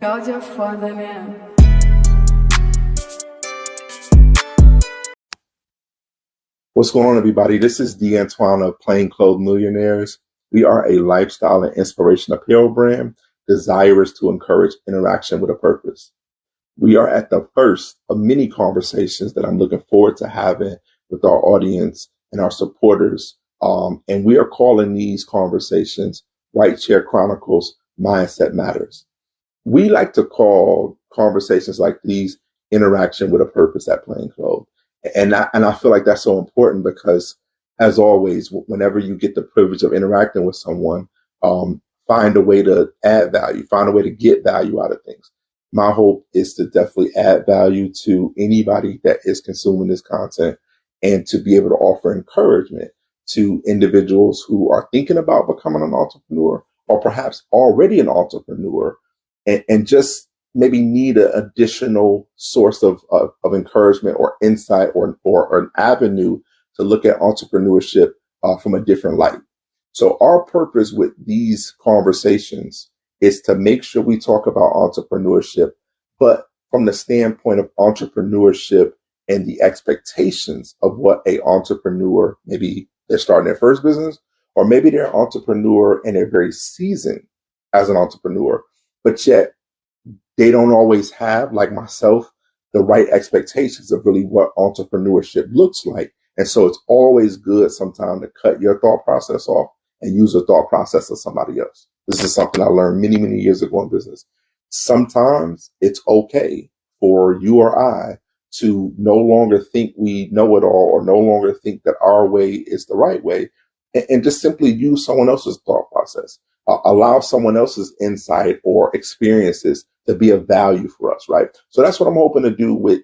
Y'all just foda, né? What's going on, everybody? This is D'Antoine of Plain Clothes Millionaires. We are a lifestyle and inspiration apparel brand desirous to encourage interaction with a purpose. We are at the first of many conversations that I'm looking forward to having with our audience and our supporters. And we are calling these conversations White Chair Chronicles Mindset Matters. We like to call conversations like these interaction with a purpose at Plain Clothes. And I feel like that's so important because, as always, whenever you get the privilege of interacting with someone, find a way to add value, find a way to get value out of things. My hope is to definitely add value to anybody that is consuming this content and to be able to offer encouragement to individuals who are thinking about becoming an entrepreneur or perhaps already an entrepreneur and just maybe need an additional source of encouragement or insight or an avenue to look at entrepreneurship from a different light. So our purpose with these conversations is to make sure we talk about entrepreneurship, but from the standpoint of entrepreneurship and the expectations of what a entrepreneur, maybe they're starting their first business, or maybe they're an entrepreneur and they're very seasoned as an entrepreneur, but yet they don't always have, like myself, the right expectations of really what entrepreneurship looks like. And so it's always good sometimes to cut your thought process off and use the thought process of somebody else. This is something I learned many, many years ago in business. Sometimes it's okay for you or I to no longer think we know it all or no longer think that our way is the right way and just simply use someone else's thought process. Allow someone else's insight or experiences to be of value for us, right? So that's what I'm hoping to do with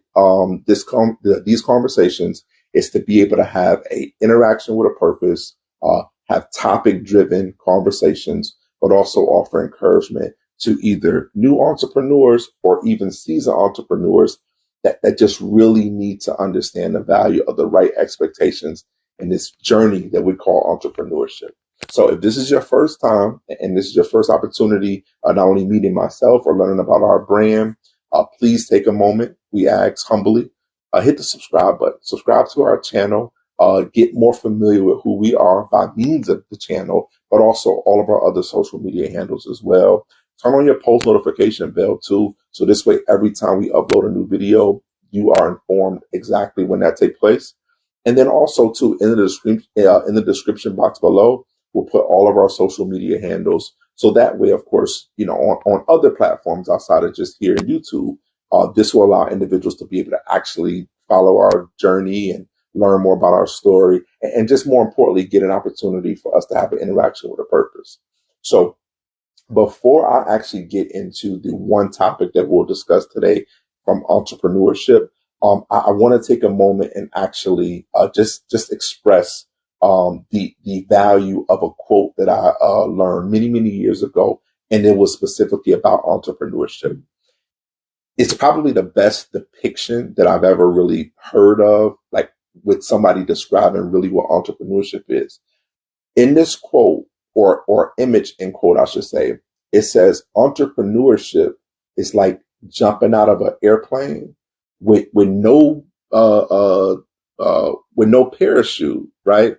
these conversations is to be able to have a interaction with a purpose, have topic-driven conversations, but also offer encouragement to either new entrepreneurs or even seasoned entrepreneurs that just really need to understand the value of the right expectations in this journey that we call entrepreneurship. So if this is your first time and this is your first opportunity, not only meeting myself or learning about our brand, please take a moment. We ask humbly, hit the subscribe button, subscribe to our channel, get more familiar with who we are by means of the channel, but also all of our other social media handles as well. Turn on your post notification bell too. So this way, every time we upload a new video, you are informed exactly when that takes place. And then also too, in the description box below, we'll put all of our social media handles. So that way, of course, on other platforms outside of just here in YouTube, this will allow individuals to be able to actually follow our journey and learn more about our story. And just more importantly, get an opportunity for us to have an interaction with a purpose. So before I actually get into the one topic that we'll discuss today from entrepreneurship, I want to take a moment and actually just express the value of a quote that I learned many, many years ago, and it was specifically about entrepreneurship. It's probably the best depiction that I've ever really heard of, like with somebody describing really what entrepreneurship is. In this quote, or image in quote, I should say, it says entrepreneurship is like jumping out of an airplane with no parachute, right?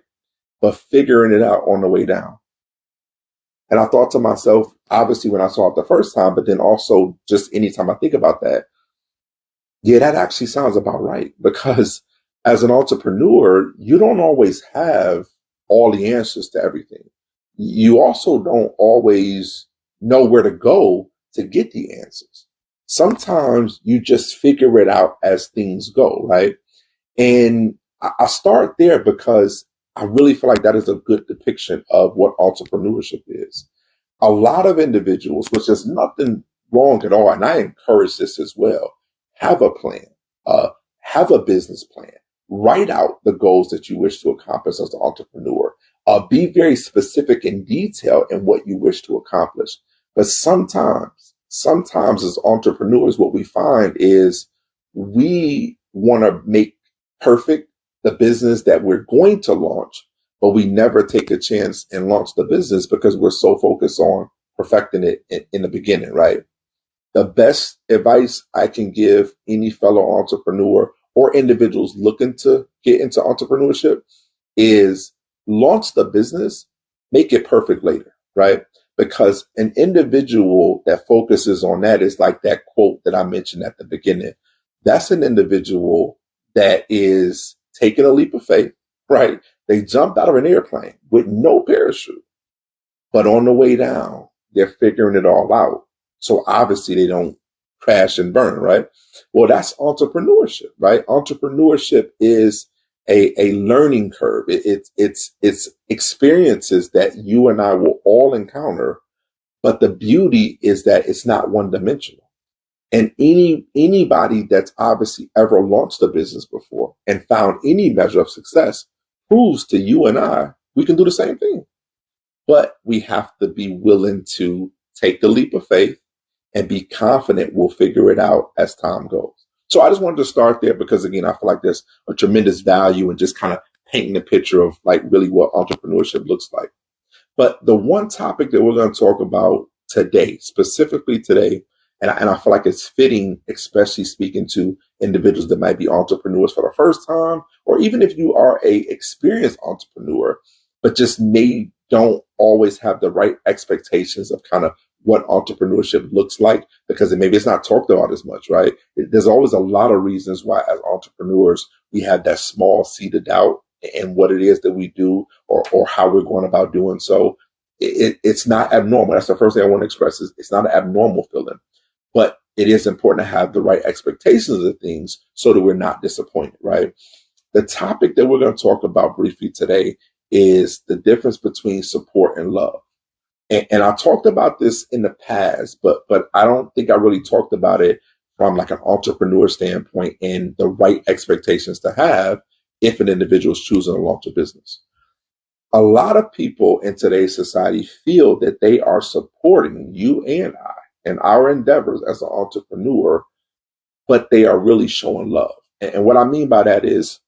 But figuring it out on the way down. And I thought to myself, obviously when I saw it the first time, but then also just anytime I think about that, yeah, that actually sounds about right. Because as an entrepreneur, you don't always have all the answers to everything. You also don't always know where to go to get the answers. Sometimes you just figure it out as things go, right? And I start there because I really feel like that is a good depiction of what entrepreneurship is. A lot of individuals, which is nothing wrong at all, and I encourage this as well, have a plan, have a business plan, write out the goals that you wish to accomplish as an entrepreneur, be very specific in detail in what you wish to accomplish. But sometimes as entrepreneurs, what we find is we want to make perfect the business that we're going to launch, but we never take a chance and launch the business because we're so focused on perfecting it in the beginning, right? The best advice I can give any fellow entrepreneur or individuals looking to get into entrepreneurship is launch the business, make it perfect later, right? Because an individual that focuses on that is like that quote that I mentioned at the beginning. That's an individual that is taking a leap of faith, right? They jumped out of an airplane with no parachute, but on the way down, they're figuring it all out. So obviously they don't crash and burn, right? Well, that's entrepreneurship, right? Entrepreneurship is a learning curve. It's experiences that you and I will all encounter, but the beauty is that it's not one dimensional. And anybody that's obviously ever launched a business before and found any measure of success proves to you and I we can do the same thing. But we have to be willing to take the leap of faith and be confident we'll figure it out as time goes. So I just wanted to start there because, again, I feel like there's a tremendous value in just kind of painting a picture of like really what entrepreneurship looks like. But the one topic that we're going to talk about today, specifically today, and I feel like it's fitting, especially speaking to individuals that might be entrepreneurs for the first time, or even if you are a experienced entrepreneur, but just don't always have the right expectations of kind of what entrepreneurship looks like, because maybe it's not talked about as much, right? There's always a lot of reasons why as entrepreneurs, we have that small seed of doubt in what it is that we do or how we're going about doing so. It's not abnormal. That's the first thing I want to express is it's not an abnormal feeling, but it is important to have the right expectations of things so that we're not disappointed, right? The topic that we're going to talk about briefly today is the difference between support and love. And I talked about this in the past, but I don't think I really talked about it from like an entrepreneur standpoint and the right expectations to have if an individual is choosing to launch a business. A lot of people in today's society feel that they are supporting you and I and our endeavors as an entrepreneur, but they are really showing love. And what I mean by that is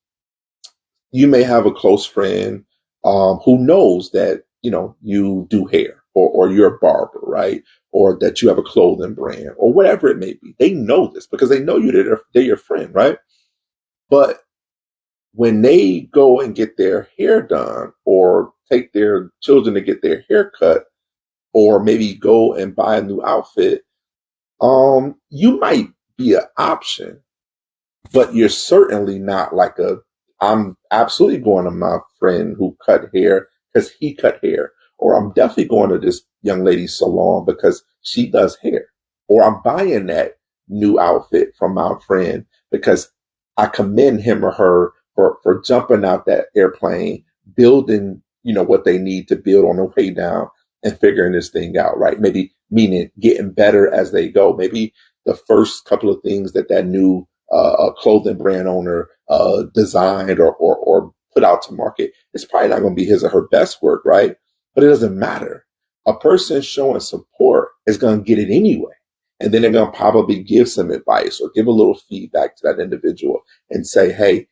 you may have a close friend who knows that, you do hair or you're a barber, right? Or that you have a clothing brand or whatever it may be. They know this because they know they're your friend, right? But when they go and get their hair done or take their children to get their hair cut or maybe go and buy a new outfit, you might be an option, but you're certainly not like I'm absolutely going to my friend who cut hair because he cut hair, or I'm definitely going to this young lady's salon because she does hair, or I'm buying that new outfit from my friend because I commend him or her for jumping out that airplane, building, what they need to build on the way down and figuring this thing out, right? Maybe meaning getting better as they go. Maybe the first couple of things that new clothing brand owner designed or put out to market, it's probably not going to be his or her best work, right? But it doesn't matter. A person showing support is going to get it anyway. And then they're going to probably give some advice or give a little feedback to that individual and say, hey,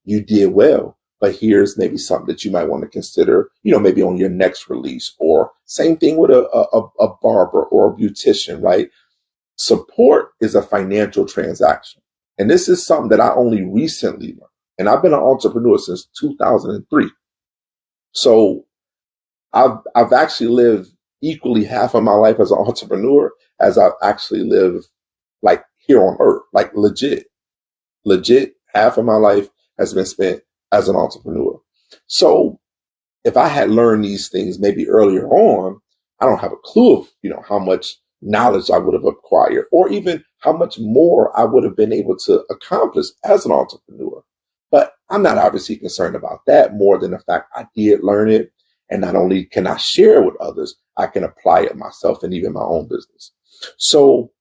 you did well, but here's maybe something that you might want to consider, maybe on your next release, or same thing with a barber or a beautician, right? Support is a financial transaction. And this is something that I only recently learned. And I've been an entrepreneur since 2003. So I've actually lived equally half of my life as an entrepreneur as I've actually lived like here on earth, like legit half of my life has been spent as an entrepreneur. So if I had learned these things maybe earlier on, I don't have a clue of, how much knowledge I would have acquired or even how much more I would have been able to accomplish as an entrepreneur. But I'm not obviously concerned about that more than the fact I did learn it. And not only can I share it with others, I can apply it myself and even my own business. So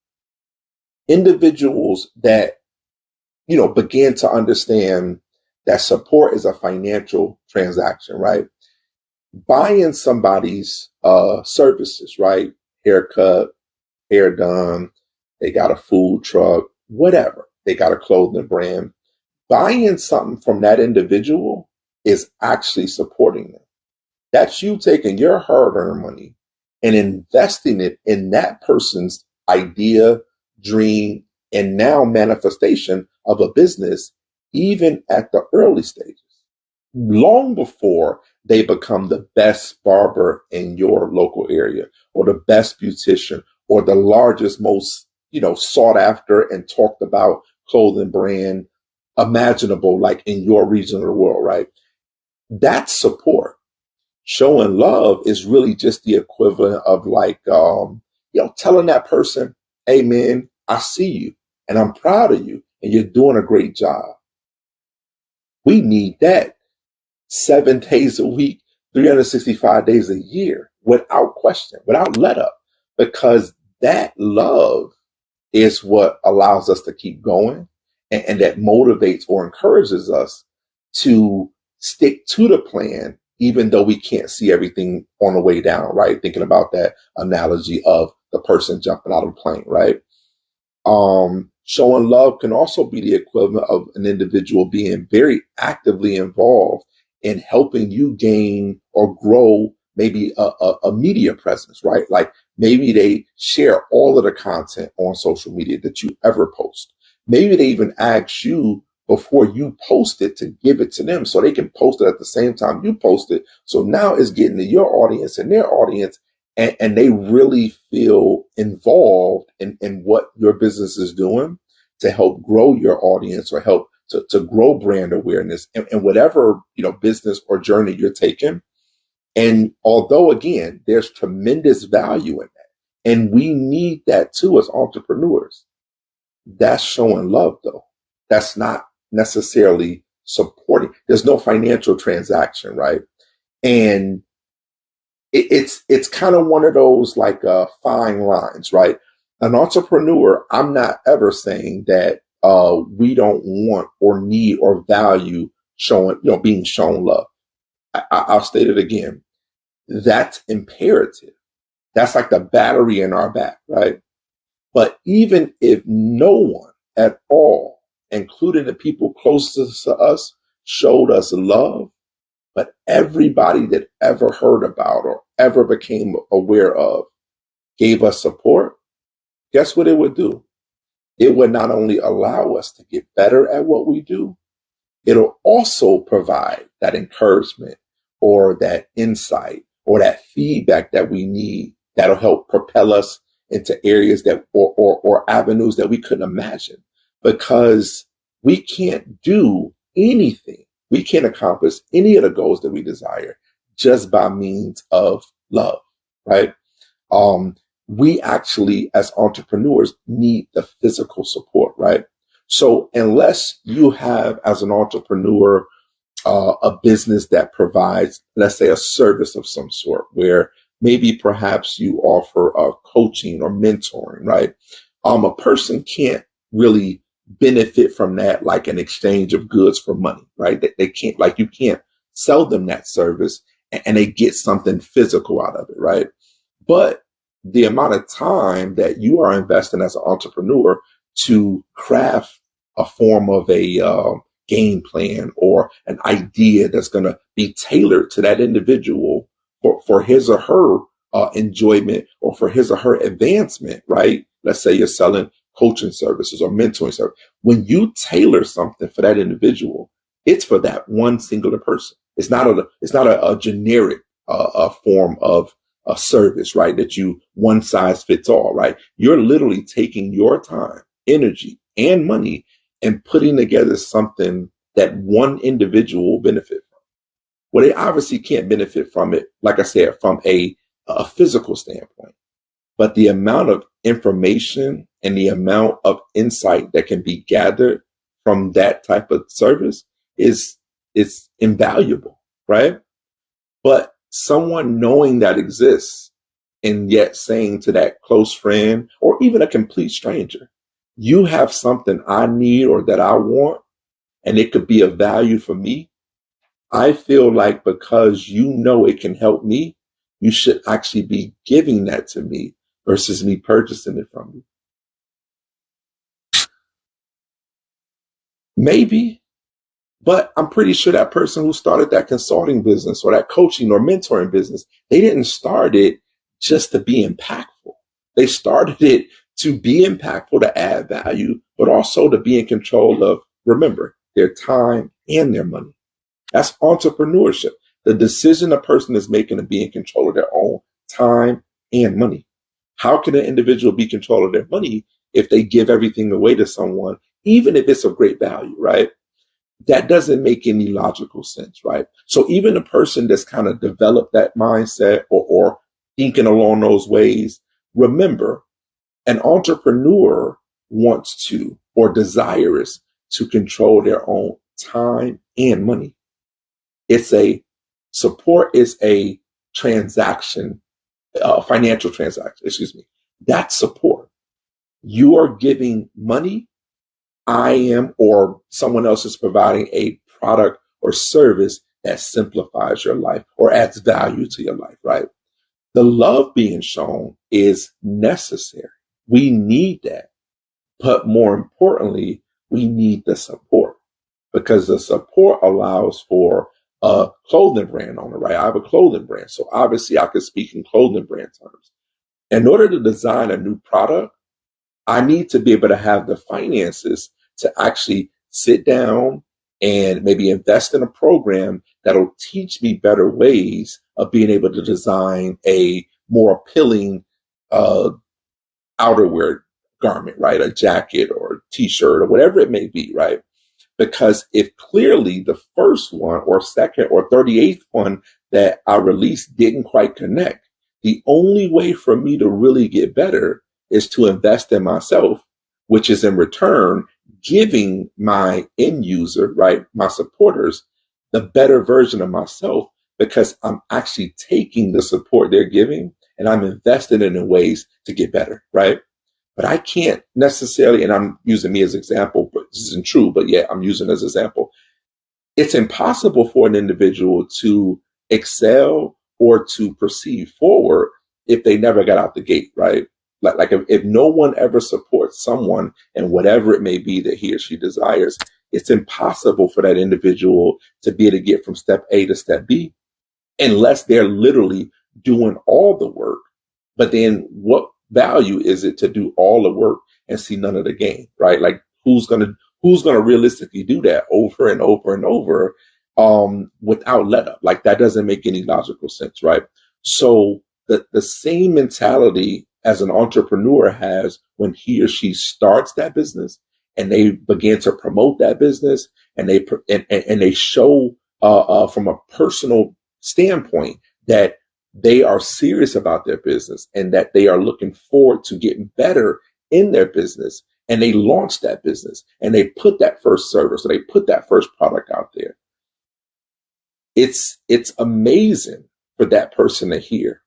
individuals that, begin to understand that support is a financial transaction, right? Buying somebody's services, right? Haircut, hair done, they got a food truck, whatever. They got a clothing brand. Buying something from that individual is actually supporting them. That's you taking your hard-earned money and investing it in that person's idea, dream, and now manifestation of a business, even at the early stages, long before they become the best barber in your local area or the best beautician or the largest, most, sought after and talked about clothing brand imaginable, like in your region of the world, right? That's support. Showing love is really just the equivalent of like, telling that person, hey man, I see you and I'm proud of you and you're doing a great job. We need that 7 days a week, 365 days a year, without question, without let up, because that love is what allows us to keep going, and that motivates or encourages us to stick to the plan, even though we can't see everything on the way down, right? Thinking about that analogy of the person jumping out of a plane, right? Showing love can also be the equivalent of an individual being very actively involved in helping you gain or grow maybe a media presence, right? Like maybe they share all of the content on social media that you ever post. Maybe they even ask you before you post it to give it to them so they can post it at the same time you post it. So now it's getting to your audience and their audience, and they really feel involved in what your business is doing to help grow your audience or help to grow brand awareness and whatever, business or journey you're taking. And although, again, there's tremendous value in that, and we need that too as entrepreneurs, that's showing love, though. That's not necessarily supporting. There's no financial transaction, right? And it's kind of one of those like fine lines, right? An entrepreneur, I'm not ever saying that we don't want or need or value showing, being shown love. I'll state it again. That's imperative. That's like the battery in our back, right? But even if no one at all, including the people closest to us, showed us love, but everybody that ever heard about or ever became aware of gave us support, guess what it would do? It would not only allow us to get better at what we do, it'll also provide that encouragement or that insight or that feedback that we need that'll help propel us into areas that or avenues that we couldn't imagine, because we can't do anything. We can't accomplish any of the goals that we desire just by means of love, right? We actually, as entrepreneurs, need the physical support, right? So unless you have, as an entrepreneur, a business that provides, let's say, a service of some sort, where maybe perhaps you offer coaching or mentoring, right? A person can't really benefit from that like an exchange of goods for money, right? They can't, like, you can't sell them that service and they get something physical out of it, right? But the amount of time that you are investing as an entrepreneur to craft a form of a game plan or an idea that's going to be tailored to that individual for his or her enjoyment or for his or her advancement, right? Let's say you're selling coaching services or mentoring service. When you tailor something for that individual, it's for that one singular person. It's not a generic form of a service, right? That you one size fits all, right? You're literally taking your time, energy, and money and putting together something that one individual will benefit from. Well, they obviously can't benefit from it, like I said, from a physical standpoint. But the amount of information and the amount of insight that can be gathered from that type of service is invaluable, right? But someone knowing that exists and yet saying to that close friend or even a complete stranger, you have something I need or that I want, and it could be of value for me. I feel like because you know it can help me, you should actually be giving that to me versus me purchasing it from you. Maybe, but I'm pretty sure that person who started that consulting business or that coaching or mentoring business, they didn't start it just to be impactful. They started it to be impactful, to add value, but also to be in control of, remember, their time and their money. That's entrepreneurship. The decision a person is making to be in control of their own time and money. How can an individual be in control of their money if they give everything away to someone, even if it's of great value, right? That doesn't make any logical sense, right? So even a person that's kind of developed that mindset or thinking along those ways, remember, an entrepreneur wants to or desires to control their own time and money. It's a support is a transaction, financial transaction, excuse me. That's support. You are giving money. I am, or someone else is providing a product or service that simplifies your life or adds value to your life, right? The love being shown is necessary. We need that. But more importantly, we need the support because the support allows for a clothing brand owner, right? I have a clothing brand. So obviously I could speak in clothing brand terms. In order to design a new product, I need to be able to have the finances to actually sit down and maybe invest in a program that'll teach me better ways of being able to design a more appealing uh, outerwear garment, right? A jacket or t-shirt or whatever it may be, right? Because if clearly the first one or second or 38th one that I released didn't quite connect, the only way for me to really get better is to invest in myself, which is in return giving my end user, right, my supporters, the better version of myself because I'm actually taking the support they're giving and I'm investing it in ways to get better, right? But I can't necessarily, and I'm using me as an example, but this isn't true, but yeah, I'm using it as an example. It's impossible for an individual to excel or to proceed forward if they never got out the gate, right? Like if no one ever supports someone and whatever it may be that he or she desires, it's impossible for that individual to be able to get from step A to step B unless they're literally doing all the work. But then what value is it to do all the work and see none of the gain, right? Like who's gonna realistically do that over and over and over without let up? Like that doesn't make any logical sense, right? So the same mentality as an entrepreneur has when he or she starts that business and they begin to promote that business and they show from a personal standpoint that they are serious about their business and that they are looking forward to getting better in their business. And they launch that business and they put that first service or they put that first product out there. It's amazing for that person to hear.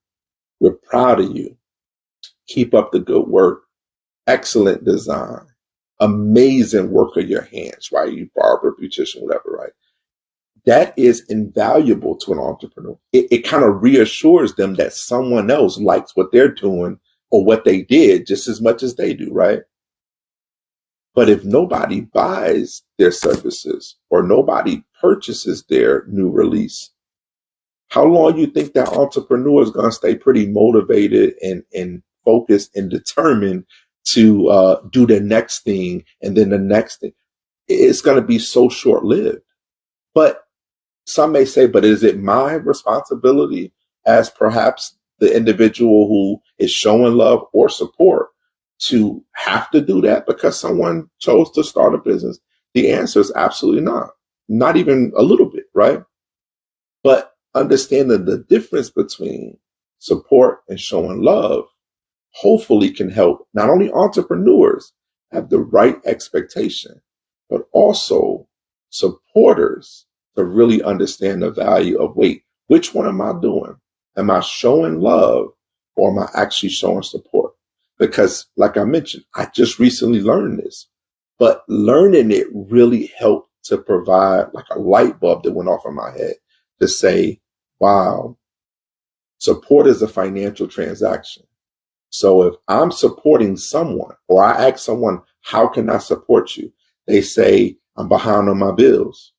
We're proud of you. Keep up the good work. Excellent design. Amazing work of your hands, right? You barber, beautician, whatever, right? That is invaluable to an entrepreneur. It kind of reassures them that someone else likes what they're doing or what they did just as much as they do, right? But if nobody buys their services or nobody purchases their new release, how long you think that entrepreneur is going to stay pretty motivated and focused and determined to do the next thing and then the next thing? It's going to be so short lived. But some may say, but is it my responsibility as perhaps the individual who is showing love or support to have to do that because someone chose to start a business? The answer is absolutely not even a little bit, right? But understanding the difference between support and showing love hopefully can help not only entrepreneurs have the right expectation, but also supporters to really understand the value of, wait, which one am I doing? Am I showing love or am I actually showing support? Because like I mentioned, I just recently learned this, but learning it really helped to provide like a light bulb that went off in my head to say, wow, support is a financial transaction. So if I'm supporting someone or I ask someone, how can I support you? They say, I'm behind on my bills.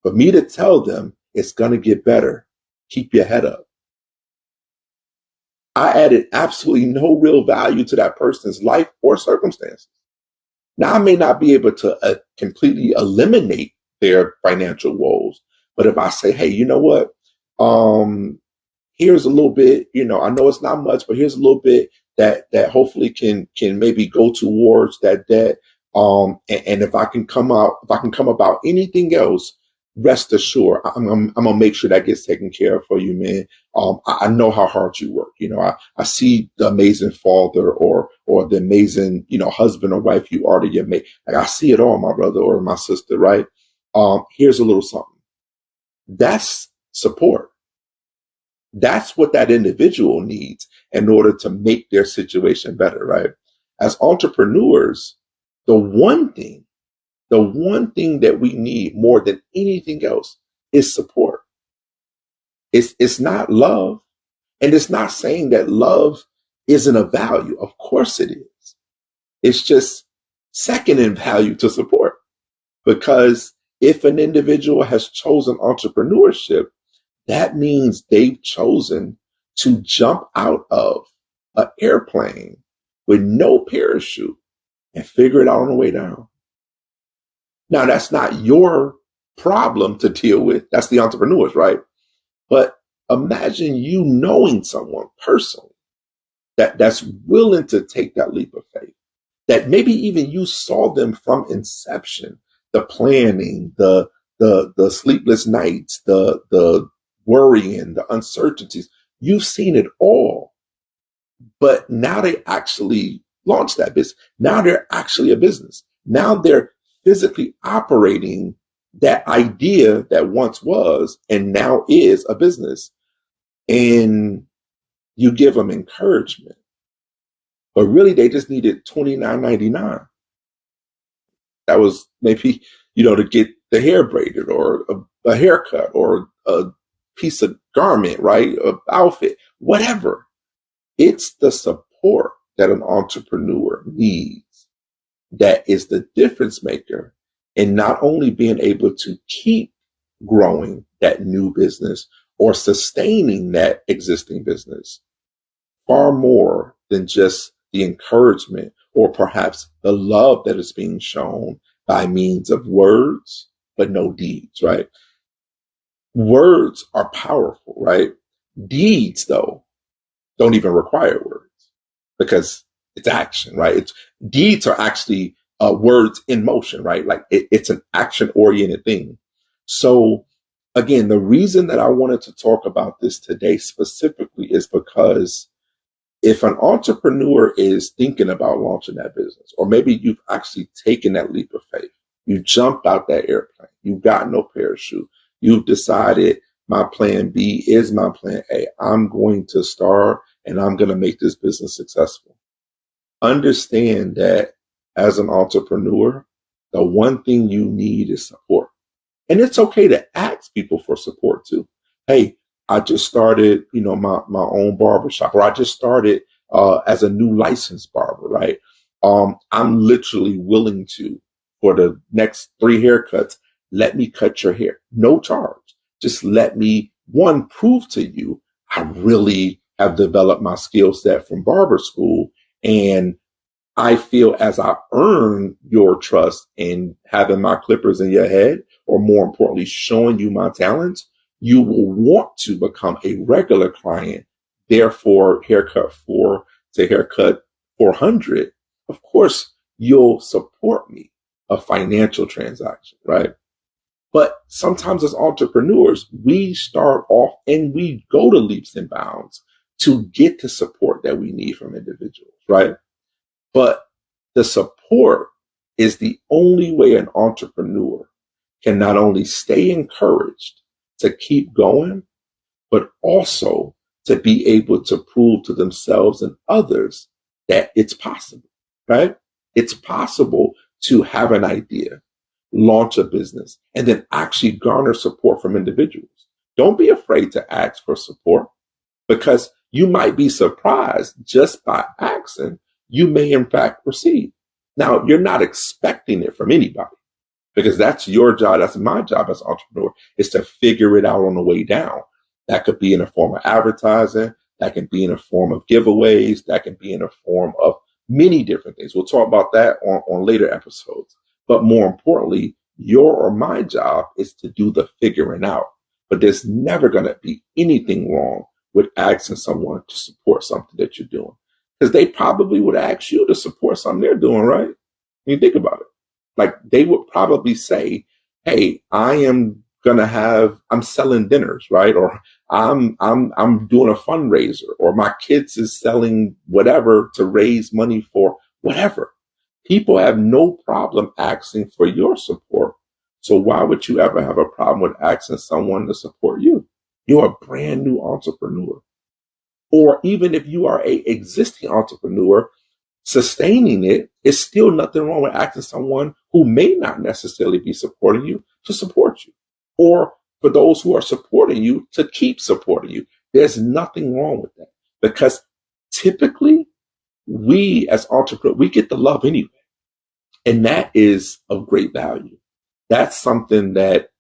For me to tell them it's going to get better, keep your head up. I added absolutely no real value to that person's life or circumstances. Now, I may not be able to completely eliminate their financial woes, but if I say, hey, you know what? Um, Here's a little bit, I know it's not much, but here's a little bit that hopefully can maybe go towards that debt. And if I can come about anything else, rest assured, I'm gonna make sure that gets taken care of for you, man. I know how hard you work. I see the amazing father or the amazing, husband or wife you are to your mate. Like, I see it all, my brother or my sister, right? Here's a little something. That's support. That's what that individual needs in order to make their situation better, right? As entrepreneurs, the one thing, the one thing that we need more than anything else is support. It's not love. And it's not saying that love isn't a value. Of course it is. It's just second in value to support. Because if an individual has chosen entrepreneurship, that means they've chosen to jump out of an airplane with no parachute and figure it out on the way down. Now, that's not your problem to deal with. That's the entrepreneurs, right? But imagine you knowing someone personally that's willing to take that leap of faith, that maybe even you saw them from inception, the planning, the sleepless nights, the worrying, the uncertainties. You've seen it all. But now they actually launched that business. Now they're actually a business. Now they're physically operating that idea that once was and now is a business. And you give them encouragement. But really, they just needed $29.99. That was maybe, to get the hair braided or a haircut or a piece of garment, right? A outfit, whatever. It's the support that an entrepreneur needs that is the difference maker in not only being able to keep growing that new business or sustaining that existing business, far more than just the encouragement or perhaps the love that is being shown by means of words, but no deeds, right? Words are powerful, right? Deeds, though, don't even require words because it's action, right? Deeds are actually words in motion, right? Like it's an action oriented thing. So again, the reason that I wanted to talk about this today specifically is because if an entrepreneur is thinking about launching that business, or maybe you've actually taken that leap of faith, you jumped out that airplane, you've got no parachute, you've decided my plan B is my plan A. I'm going to start and I'm going to make this business successful. Understand that as an entrepreneur, the one thing you need is support. And it's okay to ask people for support too. Hey, I just started, my own barbershop, or I just started as a new licensed barber, right? I'm literally willing to, for the next 3 haircuts, let me cut your hair. No charge. Just let me, one, prove to you I really have developed my skill set from barber school. And I feel as I earn your trust in having my clippers in your head, or more importantly, showing you my talents, you will want to become a regular client. Therefore, haircut 4 to haircut 400. Of course, you'll support me, a financial transaction, right? But sometimes as entrepreneurs, we start off and we go to leaps and bounds to get the support that we need from individuals, right? But the support is the only way an entrepreneur can not only stay encouraged to keep going, but also to be able to prove to themselves and others that it's possible, right? It's possible to have an idea, launch a business, and then actually garner support from individuals. Don't be afraid to ask for support, because you might be surprised just by asking, you may in fact receive. Now, you're not expecting it from anybody, because that's your job. That's my job as an entrepreneur, is to figure it out on the way down. That could be in the form of advertising. That can be in a form of giveaways. That can be in a form of many different things. We'll talk about that on later episodes. But more importantly, your or my job is to do the figuring out. But there's never going to be anything wrong with asking someone to support something that you're doing. Because they probably would ask you to support something they're doing, right? I mean, think about it. Like they would probably say, hey, I'm selling dinners, right? Or I'm doing a fundraiser, or my kids is selling whatever to raise money for whatever. People have no problem asking for your support. So why would you ever have a problem with asking someone to support you? You're a brand new entrepreneur. Or even if you are a existing entrepreneur, sustaining it is still nothing wrong with asking someone who may not necessarily be supporting you to support you. Or for those who are supporting you to keep supporting you. There's nothing wrong with that. Because typically we as entrepreneurs, we get the love anyway. And that is of great value. That's something that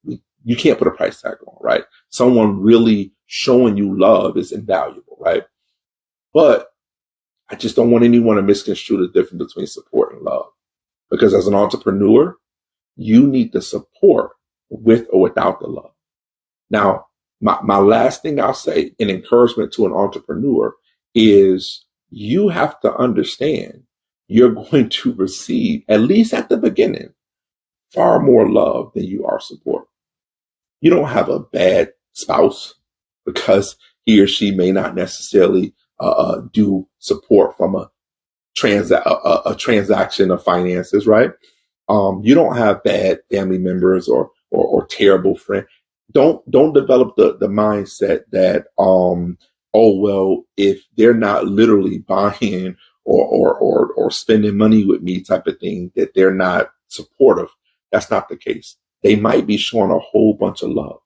you can't put a price tag on, right? Someone really showing you love is invaluable, right? But I just don't want anyone to misconstrue the difference between support and love. Because as an entrepreneur, you need the support with or without the love. Now, my last thing I'll say in encouragement to an entrepreneur is you have to understand you're going to receive, at least at the beginning, far more love than you are support. You don't have a bad spouse because he or she may not necessarily do support from a transaction of finances, right? You don't have bad family members or terrible friends. Don't develop the mindset that oh well, if they're not literally buying or spending money with me type of thing, that they're not supportive. That's not the case. They might be showing a whole bunch of love,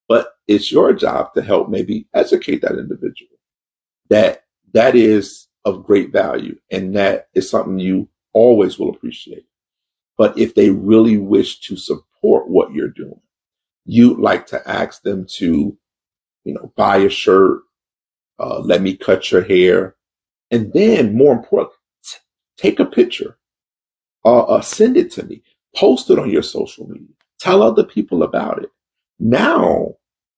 but it's your job to help maybe educate that individual that is of great value, and that is something you always will appreciate. But if they really wish to support what you're doing, you like to ask them to, buy a shirt, let me cut your hair, and then more important, take a picture, send it to me, post it on your social media, tell other people about it. Now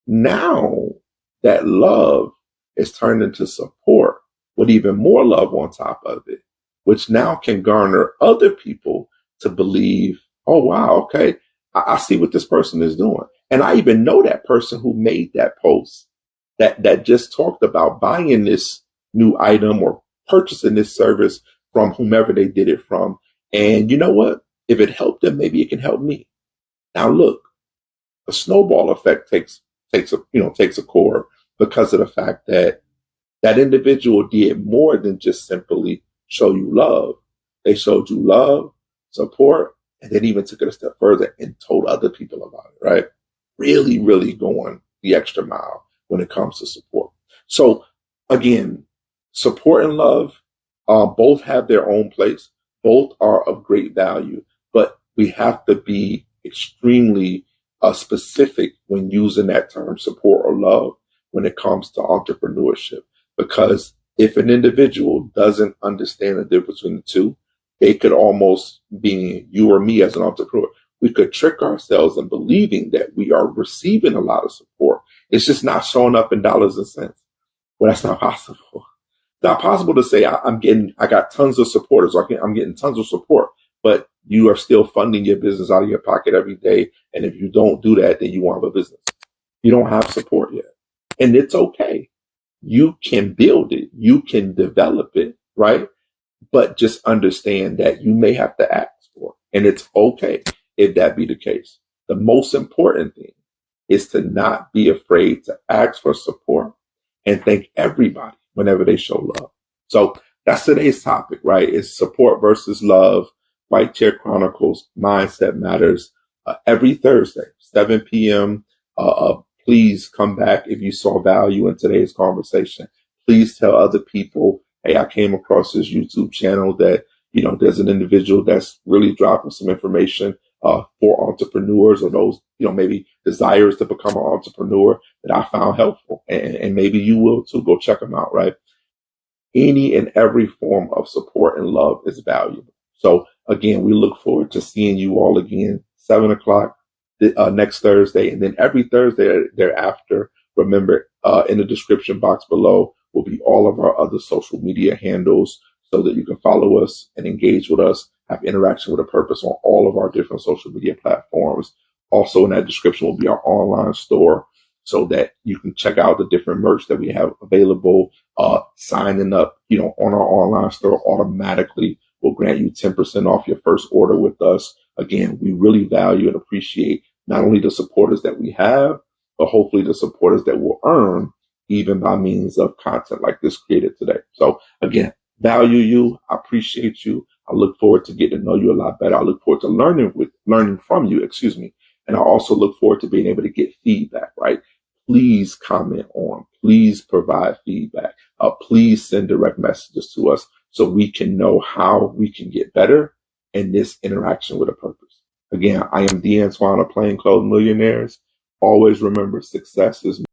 that love is turned into support with even more love on top of it, which now can garner other people to believe, oh, wow, okay, I see what this person is doing. And I even know that person who made that post that just talked about buying this new item or purchasing this service from whomever they did it from. And you know what? If it helped them, maybe it can help me. Now, look, a snowball effect takes a core because of the fact that that individual did more than just simply show you love. They showed you love, support, and then even took it a step further and told other people about it, right? Really, really going the extra mile when it comes to support. So again, support and love both have their own place. Both are of great value, but we have to be extremely specific when using that term support or love when it comes to entrepreneurship. Because if an individual doesn't understand the difference between the two, they could almost be you or me as an entrepreneur. We could trick ourselves in believing that we are receiving a lot of support. It's just not showing up in dollars and cents. Well, that's not possible. It's not possible to say I got tons of supporters. I'm getting tons of support, but you are still funding your business out of your pocket every day. And if you don't do that, then you won't have a business. You don't have support yet. And it's okay. You can build it. You can develop it, right? But just understand that you may have to ask for it. And it's okay if that be the case. The most important thing is to not be afraid to ask for support and thank everybody whenever they show love. So that's today's topic, right? It's support versus love. White Chair Chronicles, Mindset Matters, every Thursday, 7 p.m. Please come back if you saw value in today's conversation. Please tell other people, hey, I came across this YouTube channel that, there's an individual that's really dropping some information for entrepreneurs or those, maybe desires to become an entrepreneur that I found helpful. And maybe you will too. Go check them out, right? Any and every form of support and love is valuable. So again, we look forward to seeing you all again, 7 o'clock next Thursday, and then every Thursday thereafter. Remember, in the description box below will be all of our other social media handles so that you can follow us and engage with us, have interaction with a purpose on all of our different social media platforms. Also in that description will be our online store so that you can check out the different merch that we have available. Signing up, on our online store automatically will grant you 10% off your first order with us. Again, we really value and appreciate not only the supporters that we have, but hopefully the supporters that will earn even by means of content like this created today. So again, value you. I appreciate you. I look forward to getting to know you a lot better. I look forward to learning from you, excuse me. And I also look forward to being able to get feedback, right? Please comment on, please provide feedback. Please send direct messages to us so we can know how we can get better in this interaction with a purpose. Again, I am D. Antoine of Plain Clothes Millionaires. Always remember, success is